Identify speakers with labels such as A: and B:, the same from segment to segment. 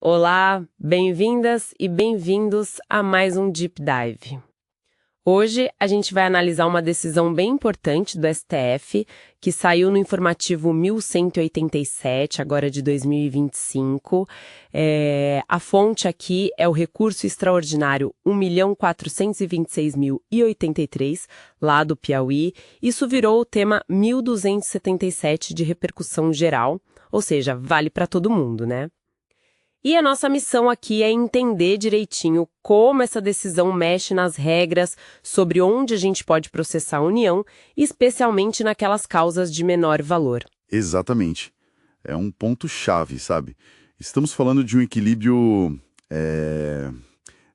A: Olá, bem-vindas e bem-vindos a mais um Deep Dive. Hoje a gente vai analisar uma decisão bem importante do STF, que saiu no informativo 1187, agora de 2025. A fonte aqui é o recurso extraordinário 1.426.083, lá do Piauí. Isso virou o tema 1277 de repercussão geral, ou seja, vale para todo mundo, né? E a nossa missão aqui é entender direitinho como essa decisão mexe nas regras sobre onde a gente pode processar a União, especialmente naquelas causas de menor valor.
B: Exatamente. É um ponto-chave, sabe? Estamos falando de um equilíbrio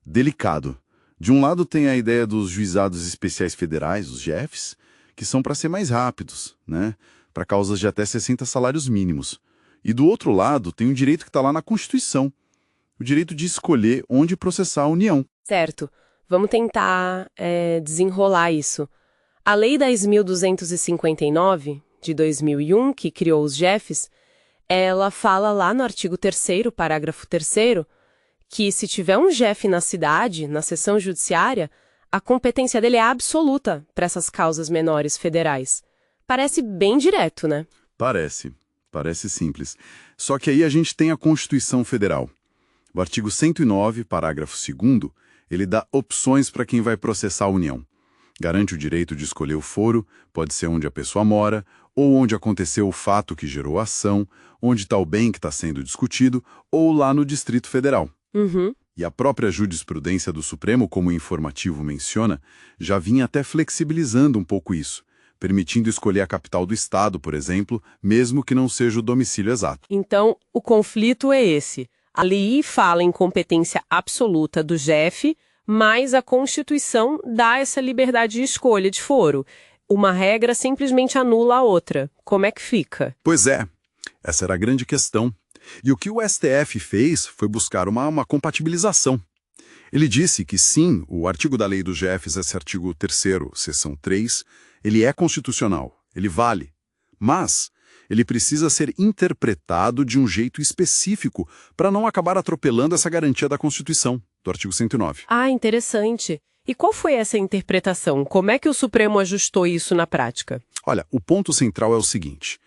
B: delicado. De um lado tem a ideia dos juizados especiais federais, os JEFs, que são para ser mais rápidos, né? Para causas de até 60 salários mínimos. E do outro lado, tem um direito que está lá na Constituição, o direito de escolher onde processar a União.
A: Certo. Vamos tentar desenrolar isso. A Lei 10.259, de 2001, que criou os JEFs, ela fala lá no artigo 3º, parágrafo 3º, que se tiver um JEF na cidade, na seção judiciária, a competência dele é absoluta para essas causas menores federais. Parece bem direto, né?
B: Parece simples. Só que aí a gente tem a Constituição Federal. O artigo 109, parágrafo 2º, ele dá opções para quem vai processar a União. Garante o direito de escolher o foro, pode ser onde a pessoa mora, ou onde aconteceu o fato que gerou a ação, onde está o bem que está sendo discutido, ou lá no Distrito Federal.
A: Uhum.
B: E a própria jurisprudência do Supremo, como o informativo menciona, já vinha até flexibilizando um pouco isso, permitindo escolher a capital do estado, por exemplo, mesmo que não seja o domicílio exato.
A: Então, o conflito é esse. A lei fala em competência absoluta do JEF, mas a Constituição dá essa liberdade de escolha de foro. Uma regra simplesmente anula a outra. Como é que fica?
B: Pois é, essa era a grande questão. E o que o STF fez foi buscar uma compatibilização. Ele disse que sim, o artigo da lei dos JEFs, esse artigo 3º, seção 3, ele é constitucional, ele vale, mas ele precisa ser interpretado de um jeito específico para não acabar atropelando essa garantia da Constituição, do artigo 109.
A: Ah, interessante. E qual foi essa interpretação? Como é que o Supremo ajustou isso na prática?
B: Olha, o ponto central é o seguinte: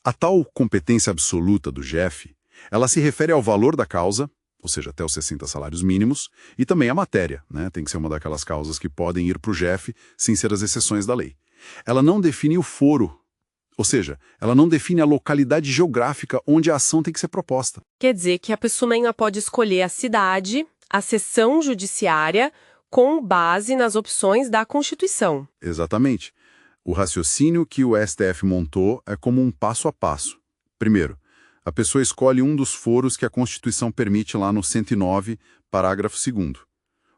B: a tal competência absoluta do JEF, ela se refere ao valor da causa, ou seja, até os 60 salários mínimos, e também à matéria, né? Tem que ser uma daquelas causas que podem ir para o JEF sem ser as exceções da lei. Ela não define o foro, ou seja, ela não define a localidade geográfica onde a ação tem que ser proposta.
A: Quer dizer que a pessoa ainda pode escolher a cidade, a seção judiciária, com base nas opções da Constituição.
B: Exatamente. O raciocínio que o STF montou é como um passo a passo. Primeiro, a pessoa escolhe um dos foros que a Constituição permite lá no 109, parágrafo 2º.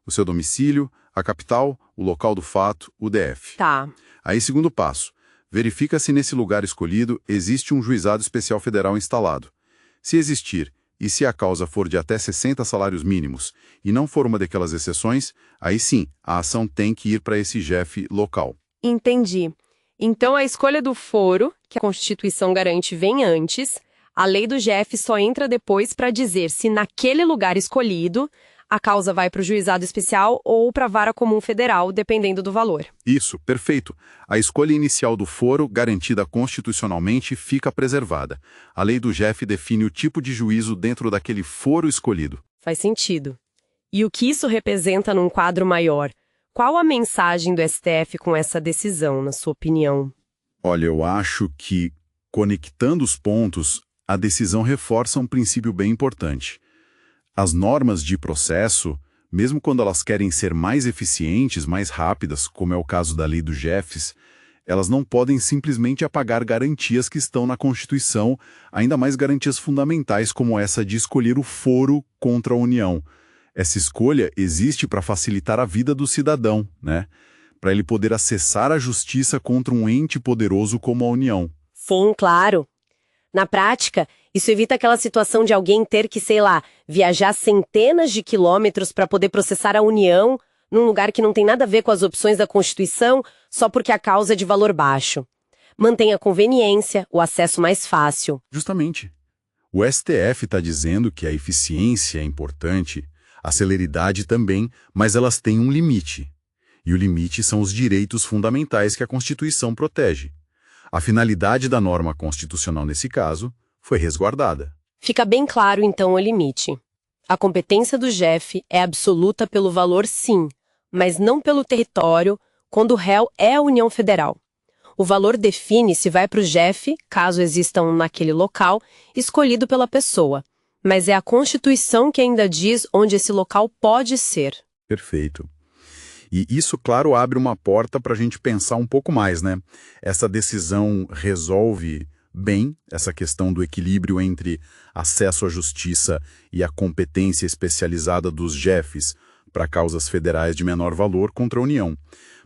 B: O seu domicílio, a capital, o local do fato, o DF.
A: Tá.
B: Aí, segundo passo, verifica se nesse lugar escolhido existe um juizado especial federal instalado. Se existir, e se a causa for de até 60 salários mínimos e não for uma daquelas exceções, aí sim, a ação tem que ir para esse JEF local.
A: Entendi. Então a escolha do foro, que a Constituição garante, vem antes. A lei do JEF só entra depois para dizer se naquele lugar escolhido a causa vai para o juizado especial ou para a vara comum federal, dependendo do valor.
B: Isso, perfeito. A escolha inicial do foro, garantida constitucionalmente, fica preservada. A lei do JEF define o tipo de juízo dentro daquele foro escolhido.
A: Faz sentido. E o que isso representa num quadro maior? Qual a mensagem do STF com essa decisão, na sua opinião?
B: Olha, eu acho que, conectando os pontos, a decisão reforça um princípio bem importante. As normas de processo, mesmo quando elas querem ser mais eficientes, mais rápidas, como é o caso da lei dos JEFs, elas não podem simplesmente apagar garantias que estão na Constituição, ainda mais garantias fundamentais como essa de escolher o foro contra a União. Essa escolha existe para facilitar a vida do cidadão, né? Para ele poder acessar a justiça contra um ente poderoso como a União.
A: Sim, claro. Na prática, isso evita aquela situação de alguém ter que, sei lá, viajar centenas de quilômetros para poder processar a União num lugar que não tem nada a ver com as opções da Constituição só porque a causa é de valor baixo. Mantém a conveniência, o acesso mais fácil.
B: Justamente. O STF está dizendo que a eficiência é importante, a celeridade também, mas elas têm um limite. E o limite são os direitos fundamentais que a Constituição protege. A finalidade da norma constitucional nesse caso foi resguardada.
A: Fica bem claro, então, o limite. A competência do JEF é absoluta pelo valor, sim, mas não pelo território, quando o réu é a União Federal. O valor define se vai para o JEF, caso exista um naquele local, escolhido pela pessoa. Mas é a Constituição que ainda diz onde esse local pode ser.
B: Perfeito. E isso, claro, abre uma porta para a gente pensar um pouco mais, né? Essa decisão resolve bem essa questão do equilíbrio entre acesso à justiça e a competência especializada dos JEFs para causas federais de menor valor contra a União.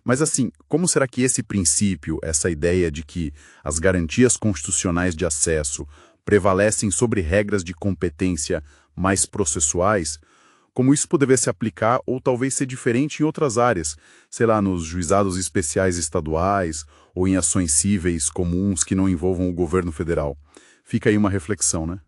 B: Mas assim, como será que esse princípio, essa ideia de que as garantias constitucionais de acesso prevalecem sobre regras de competência mais processuais, como isso poderia se aplicar ou talvez ser diferente em outras áreas, sei lá, nos juizados especiais estaduais ou em ações cíveis comuns que não envolvam o governo federal? Fica aí uma reflexão, né?